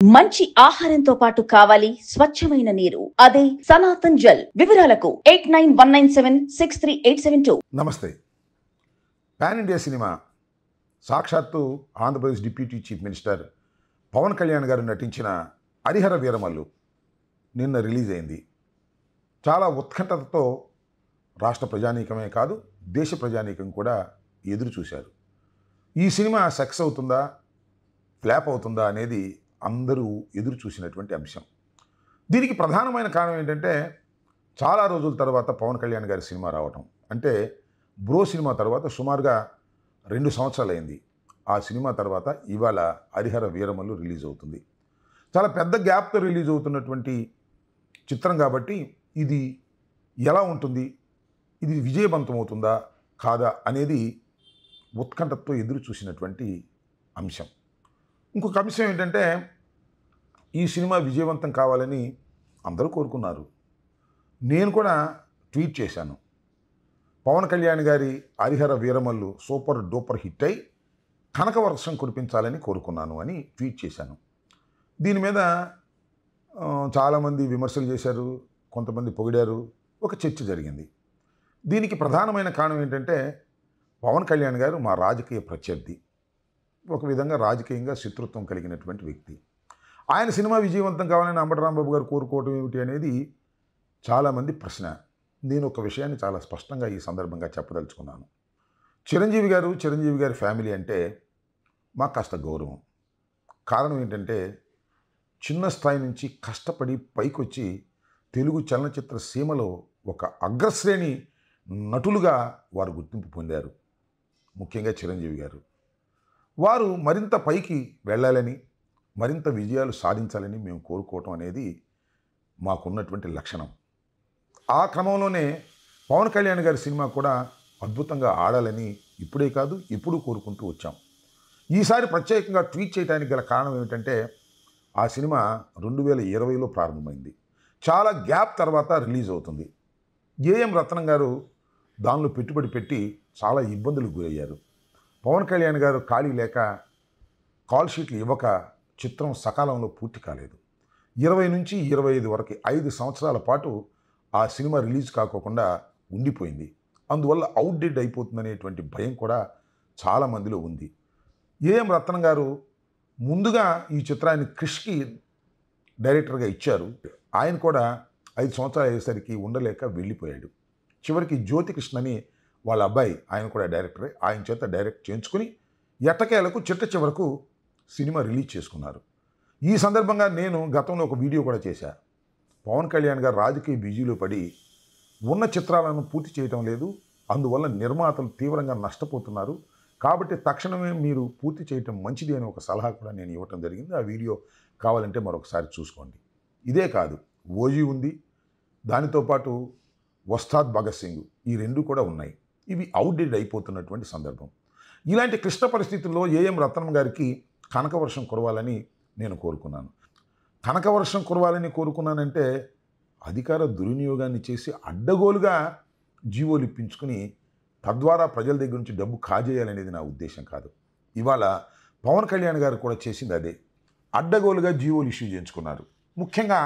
మంచి ఆహారంతో పాటు కావాలి స్వచ్ఛమైన నీరు. అదే సనాతన్ జల్. వివరాలకు 8919763872. నమస్తే. పాన్ ఇండియా సినిమా సాక్షాత్తు Andhra Pradesh deputy chief minister Pawan Kalyan garu నటించిన హరిహర వీరమల్లు నిన్న రిలీజ్ అయింది. చాలా ఉత్కంఠతతో రాష్ట్ర ప్రజానీకమే కాదు దేశ ప్రజానీకం కూడా ఎదురు చూశారు. ఈ సినిమా సక్సెస్ అవుతుందా ఫ్లాప్ అవుతుందా అనేది అందరూ ఎదురు చూసినటువంటి అంశం. దీనికి ప్రధానమైన కారణం ఏంటంటే చాలా రోజుల తర్వాత పవన్ కళ్యాణ్ గారి సినిమా రావటం. అంటే బ్రో సినిమా తర్వాత సుమారుగా 2 సంవత్సరాలు అయింది. ఆ సినిమా తర్వాత ఇవాళ హరిహర వీరమల్లు రిలీజ్ అవుతుంది. చాలా పెద్ద గ్యాప్తో రిలీజ్ అవుతున్నటువంటి చిత్రం కాబట్టి ఇది ఎలా ఉంటుంది, ఇది విజయవంతం అవుతుందా కాదా అనేది ఉత్కంఠతో ఎదురు చూసినటువంటి అంశం. ఇంకొక అంశం ఏంటంటే ఈ సినిమా విజయవంతం కావాలని అందరూ కోరుకున్నారు. నేను కూడా ట్వీట్ చేశాను. పవన్ కళ్యాణ్ గారి Harihara Veeramallu super duper hit అయి కనకవర్షం కురిపించాలని కోరుకున్నాను అని ట్వీట్ చేశాను. దీని మీద చాలామంది విమర్శలు చేశారు, కొంతమంది పొగిడారు, ఒక చర్చ జరిగింది. దీనికి ప్రధానమైన కారణం ఏంటంటే పవన్ కళ్యాణ్ గారు మా రాజకీయ ప్రత్యర్థి, ఒక విధంగా రాజకీయంగా శత్రుత్వం కలిగినటువంటి వ్యక్తి. ఆయన సినిమా విజయవంతం కావాలని అంబటి రాంబాబు గారు కోరుకోవటం ఏమిటి అనేది చాలామంది ప్రశ్న. నేను ఒక విషయాన్ని చాలా స్పష్టంగా ఈ సందర్భంగా చెప్పదలుచుకున్నాను. చిరంజీవి గారి ఫ్యామిలీ అంటే మాకు కాస్త గౌరవం. కారణం ఏంటంటే చిన్న స్థాయి నుంచి కష్టపడి పైకొచ్చి తెలుగు చలనచిత్ర సీమలో ఒక అగ్రశ్రేణి నటులుగా వారు గుర్తింపు పొందారు. ముఖ్యంగా చిరంజీవి గారు వారు మరింత పైకి వెళ్ళాలని, మరింత విజయాలు సాధించాలని మేము కోరుకోవటం అనేది మాకున్నటువంటి లక్షణం. ఆ క్రమంలోనే పవన్ కళ్యాణ్ గారి సినిమా కూడా అద్భుతంగా ఆడాలని ఇప్పుడే కాదు ఎప్పుడూ కోరుకుంటూ వచ్చాం. ఈసారి ప్రత్యేకంగా ట్వీట్ చేయడానికి గల కారణం ఏమిటంటే ఆ సినిమా 2020లో ప్రారంభమైంది. చాలా గ్యాప్ తర్వాత రిలీజ్ అవుతుంది. ఏఎం రత్నం గారు దానిలో పెట్టుబడి పెట్టి చాలా ఇబ్బందులకు గురయ్యారు. పవన్ కళ్యాణ్ గారు ఖాళీ లేక కాల్ షీట్లు ఇవ్వక చిత్రం సకాలంలో పూర్తి కాలేదు. 20 నుంచి 25 వరకు 5 సంవత్సరాల పాటు ఆ సినిమా రిలీజ్ కాకోకుండా ఉండిపోయింది. అందువల్ల అవుట్డేట్ అయిపోతుందనేటువంటి భయం కూడా చాలామందిలో ఉంది. ఏఎం రత్నం గారు ముందుగా ఈ చిత్రాన్ని క్రిష్కి డైరెక్టర్గా ఇచ్చారు. ఆయన కూడా 5 సంవత్సరాలు అయ్యేసరికి ఉండలేక వెళ్ళిపోయాడు. చివరికి జ్యోతికృష్ణ అని వాళ్ళ అబ్బాయి, ఆయన కూడా డైరెక్టరే, ఆయన చేత డైరెక్ట్ చేయించుకుని ఎట్టకేలకు చివరకు సినిమా రిలీజ్ చేసుకున్నారు. ఈ సందర్భంగా నేను గతంలో ఒక వీడియో కూడా చేశా. పవన్ కళ్యాణ్ గారు రాజకీయ బిజీలో పడి ఉన్న చిత్రాలను పూర్తి చేయటం లేదు, అందువల్ల నిర్మాతలు తీవ్రంగా నష్టపోతున్నారు, కాబట్టి తక్షణమే మీరు పూర్తి చేయటం మంచిది అని ఒక సలహా కూడా నేను ఇవ్వటం జరిగింది. ఆ వీడియో కావాలంటే మరొకసారి చూసుకోండి. ఇదే కాదు, ఓజీ ఉంది, దానితో పాటు వస్తాద్ భగత్ సింగ్, ఈ 2 కూడా ఉన్నాయి. ఇవి అవుట్డేట్ అయిపోతున్నటువంటి సందర్భం. ఇలాంటి క్లిష్ట పరిస్థితుల్లో ఏఎం రత్నం గారికి కనకవర్షం కురవాలని నేను కోరుకున్నాను. కనకవర్షం కురవాలని కోరుకున్నానంటే అధికార దుర్వినియోగాన్ని చేసి అడ్డగోలుగా జీవోలు ఇప్పించుకుని తద్వారా ప్రజల దగ్గర నుంచి డబ్బు కాజేయాలనేది నా ఉద్దేశం కాదు. ఇవాళ పవన్ కళ్యాణ్ గారు కూడా చేసింది అదే. అడ్డగోలుగా జీవోలు ఇష్యూ చేయించుకున్నారు, ముఖ్యంగా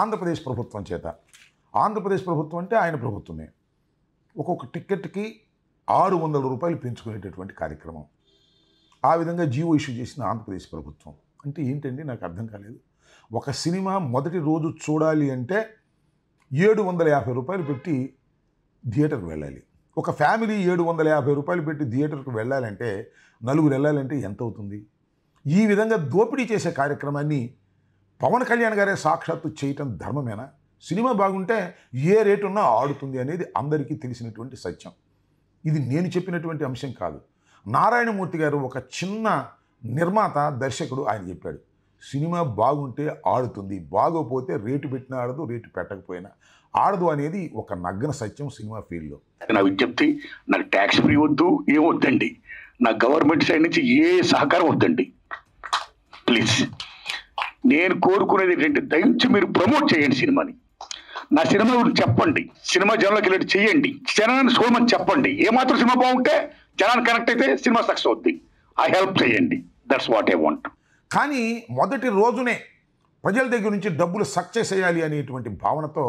ఆంధ్రప్రదేశ్ ప్రభుత్వం చేత. ఆంధ్రప్రదేశ్ ప్రభుత్వం అంటే ఆయన ప్రభుత్వమే. ఒక్కొక్క టిక్కెట్కి 600 రూపాయలు పెంచుకునేటటువంటి కార్యక్రమం. ఆ విధంగా జీవో ఇష్యూ చేసిన ఆంధ్రప్రదేశ్ ప్రభుత్వం అంటే ఏంటండి, నాకు అర్థం కాలేదు. ఒక సినిమా మొదటి రోజు చూడాలి అంటే 750 రూపాయలు పెట్టి థియేటర్కి వెళ్ళాలి. ఒక ఫ్యామిలీ 750 రూపాయలు పెట్టి థియేటర్కి వెళ్ళాలంటే 4 వెళ్ళాలంటే ఎంత అవుతుంది? ఈ విధంగా దోపిడీ చేసే కార్యక్రమాన్ని పవన్ కళ్యాణ్ గారే సాక్షాత్తు చేయటం ధర్మమేనా? సినిమా బాగుంటే ఏ రేటు ఉన్నా ఆడుతుంది అనేది అందరికీ తెలిసినటువంటి సత్యం. ఇది నేను చెప్పినటువంటి అంశం కాదు. నారాయణమూర్తి గారు ఒక చిన్న నిర్మాత, దర్శకుడు, ఆయన చెప్పాడు, సినిమా బాగుంటే ఆడుతుంది, బాగోపోతే రేటు పెట్టినా ఆడదు, రేటు పెట్టకపోయినా ఆడదు అనేది ఒక నగ్న సత్యం సినిమా ఫీల్డ్లో. నా విజ్ఞప్తి, నాకు ట్యాక్స్ ఫ్రీ వద్దు, ఏం వద్దండి, నా గవర్నమెంట్ సైడ్ నుంచి ఏ సహకారం వద్దండి ప్లీజ్. నేను కోరుకునేది ఏంటంటే దయచేసి మీరు ప్రమోట్ చేయండి సినిమాని. నా సినిమా గురించి చెప్పండి, సినిమా జనంలోకి వెళ్ళి చేయండి, జనాన్ని చూడమని చెప్పండి. ఏమాత్రం సినిమా బాగుంటే జనాన్ని కనెక్ట్ అయితే సినిమా సక్సెస్ అవుద్ది. ఆ హెల్ప్ చేయండి. That's what I want. కానీ మొదటి రోజునే ప్రజల దగ్గర నుంచి డబ్బులు సక్సెస్ చేయాలి అనేటువంటి భావనతో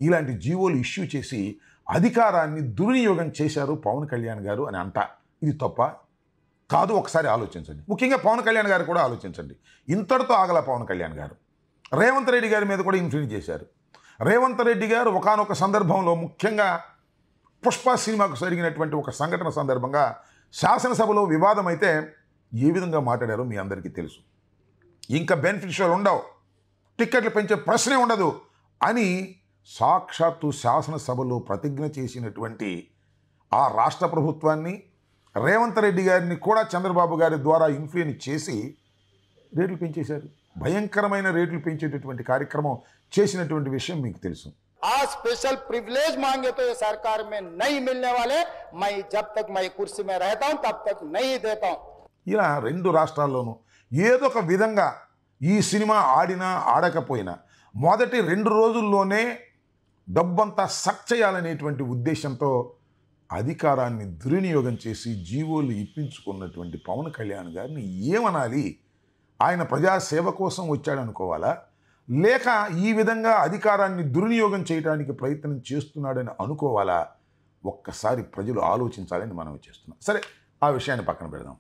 ఇలాంటి జీవోలు ఇష్యూ చేసి అధికారాన్ని దుర్వినియోగం చేశారు పవన్ కళ్యాణ్ గారు అని అంట. ఇది తప్ప కాదు. ఒకసారి ఆలోచించండి. ముఖ్యంగా పవన్ కళ్యాణ్ గారు కూడా ఆలోచించండి. ఇంతటితో ఆగల పవన్ కళ్యాణ్ గారు రేవంత్ రెడ్డి గారి మీద కూడా ఇన్ఫ్లుయెన్స్ చేశారు. రేవంత్ రెడ్డి గారు ఒకానొక సందర్భంలో ముఖ్యంగా పుష్ప సినిమాకు జరిగినటువంటి ఒక సంఘటన సందర్భంగా శాసనసభలో వివాదం అయితే ఏ విధంగా మాట్లాడారో మీ అందరికీ తెలుసు. ఇంకా బెనిఫిషియల్ ఉండవు, టిక్కెట్లు పెంచే ప్రశ్నే ఉండదు అని సాక్షాత్తు శాసనసభలో ప్రతిజ్ఞ చేసినటువంటి ఆ రాష్ట్ర ప్రభుత్వాన్ని రేవంత్ రెడ్డి గారిని కూడా చంద్రబాబు గారి ద్వారా ఇన్ఫ్లుయెన్స్ చేసి రేట్లు పెంచేశారు. భయంకరమైన రేట్లు పెంచేటటువంటి కార్యక్రమం చేసినటువంటి విషయం మీకు తెలుసు. आज स्पेशल प्रिविलेज मांगे तो ये सरकार में नहीं मिलने वाले, मैं जब तक मैं कुर्सी में रहता हूं तब तक नहीं देता हूं. ఇలా రెండు రాష్ట్రాల్లోనూ ఏదో ఒక విధంగా ఈ సినిమా ఆడినా ఆడకపోయినా మొదటి 2 రోజుల్లోనే డబ్బంతా సక్ చేయాలనేటువంటి ఉద్దేశంతో అధికారాన్ని దుర్వినియోగం చేసి జీవోలు ఇప్పించుకున్నటువంటి పవన్ కళ్యాణ్ గారిని ఏమనాలి? ఆయన ప్రజాసేవ కోసం వచ్చాడనుకోవాలా, లేక ఈ విధంగా అధికారాన్ని దుర్వినియోగం చేయడానికి ప్రయత్నం చేస్తున్నాడని అనుకోవాలా? ఒక్కసారి ప్రజలు ఆలోచించాలని మనం చేస్తున్నాం. సరే, ఆ విషయాన్ని పక్కన పెడదాం.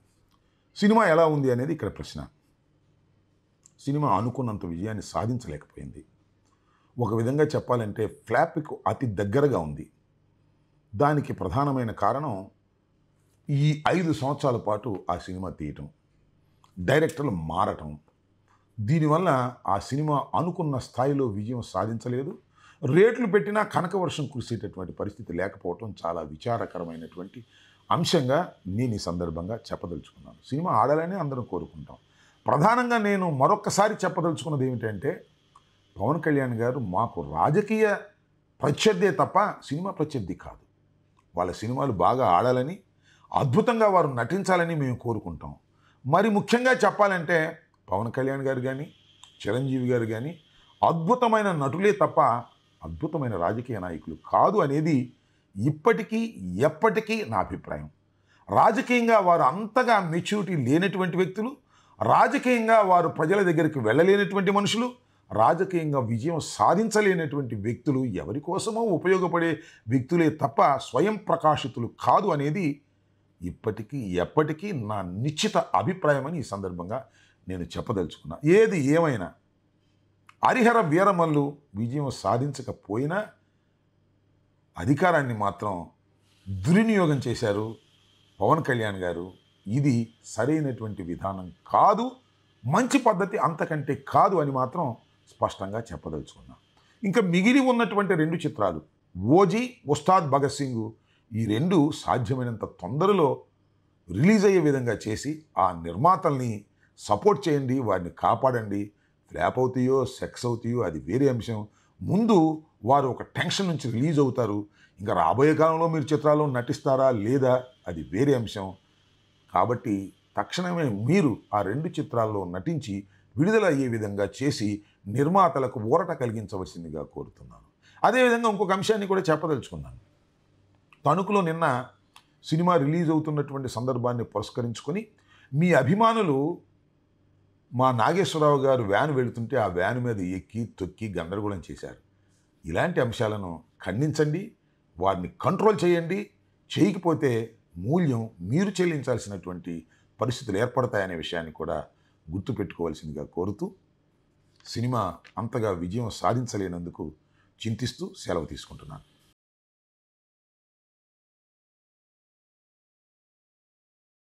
సినిమా ఎలా ఉంది అనేది ఇక్కడ ప్రశ్న. సినిమా అనుకున్నంత విజయాన్ని సాధించలేకపోయింది. ఒక విధంగా చెప్పాలంటే ఫ్లాప్కు అతి దగ్గరగా ఉంది. దానికి ప్రధానమైన కారణం ఈ 5 సంవత్సరాల పాటు ఆ సినిమా తీయటం, డైరెక్టర్లు మారటం. దీనివల్ల ఆ సినిమా అనుకున్న స్థాయిలో విజయం సాధించలేదు. రేట్లు పెట్టినా కనకవర్షం కురిసేటటువంటి పరిస్థితి లేకపోవటం చాలా విచారకరమైనటువంటి అంశంగా నేను ఈ సందర్భంగా చెప్పదలుచుకున్నాను. సినిమా ఆడాలని అందరం కోరుకుంటాం. ప్రధానంగా నేను మరొక్కసారి చెప్పదలుచుకున్నది ఏమిటంటే, పవన్ కళ్యాణ్ గారు మాకు రాజకీయ ప్రత్యర్థే తప్ప సినిమా ప్రత్యర్థి కాదు. వాళ్ళ సినిమాలు బాగా ఆడాలని, అద్భుతంగా వారు నటించాలని మేము కోరుకుంటాం. మరి ముఖ్యంగా చెప్పాలంటే పవన్ కళ్యాణ్ గారు కానీ, చిరంజీవి గారు కానీ అద్భుతమైన నటులే తప్ప అద్భుతమైన రాజకీయ నాయకులు కాదు అనేది ఇప్పటికీ ఎప్పటికీ నా అభిప్రాయం. రాజకీయంగా వారు అంతగా మెచ్యూరిటీ లేనటువంటి వ్యక్తులు, రాజకీయంగా వారు ప్రజల దగ్గరికి వెళ్ళలేనటువంటి మనుషులు, రాజకీయంగా విజయం సాధించలేనటువంటి వ్యక్తులు, ఎవరి కోసమో ఉపయోగపడే వ్యక్తులే తప్ప స్వయం ప్రకాశితులు కాదు అనేది ఇప్పటికీ ఎప్పటికీ నా నిశ్చిత అభిప్రాయం అని ఈ సందర్భంగా నేను చెప్పదలుచుకున్నా. ఏది ఏమైనా హరిహర వీరమల్లు విజయం సాధించకపోయినా అధికారాన్ని మాత్రం దుర్వినియోగం చేశారు పవన్ కళ్యాణ్ గారు. ఇది సరైనటువంటి విధానం కాదు, మంచి పద్ధతి అంతకంటే కాదు అని మాత్రం స్పష్టంగా చెప్పదలుచుకున్నా. ఇంకా మిగిలి ఉన్నటువంటి 2 చిత్రాలు ఓజీ, ఉస్తాద్ భగత్ సింగ్, ఈ 2 సాధ్యమైనంత తొందరలో రిలీజ్ అయ్యే విధంగా చేసి ఆ నిర్మాతల్ని సపోర్ట్ చేయండి, వారిని కాపాడండి. ఫ్లాప్ అవుతాయో సెక్స్ అవుతాయో అది వేరే అంశం. ముందు వారు ఒక టెన్షన్ నుంచి రిలీజ్ అవుతారు. ఇంకా రాబోయే కాలంలో మీరు చిత్రాల్లో నటిస్తారా లేదా అది వేరే అంశం. కాబట్టి తక్షణమే మీరు ఆ 2 చిత్రాల్లో నటించి విడుదల అయ్యే విధంగా చేసి నిర్మాతలకు ఊరట కలిగించవలసిందిగా కోరుతున్నాను. అదేవిధంగా ఇంకొక అంశాన్ని కూడా చెప్పదలుచుకున్నాను. తణుకులో నిన్న సినిమా రిలీజ్ అవుతున్నటువంటి సందర్భాన్ని పురస్కరించుకొని మీ అభిమానులు మా నాగేశ్వరరావు గారు వ్యాన్ వెళుతుంటే ఆ వ్యాన్ మీద ఎక్కి తొక్కి గందరగోళం చేశారు. ఇలాంటి అంశాలను ఖండించండి, వారిని కంట్రోల్ చేయండి. చేయకపోతే మూల్యం మీరు చెల్లించాల్సినటువంటి పరిస్థితులు ఏర్పడతాయనే విషయాన్ని కూడా గుర్తుపెట్టుకోవాల్సిందిగా కోరుతూ సినిమా అంతగా విజయం సాధించలేనందుకు చింతిస్తూ సెలవు తీసుకుంటున్నాను.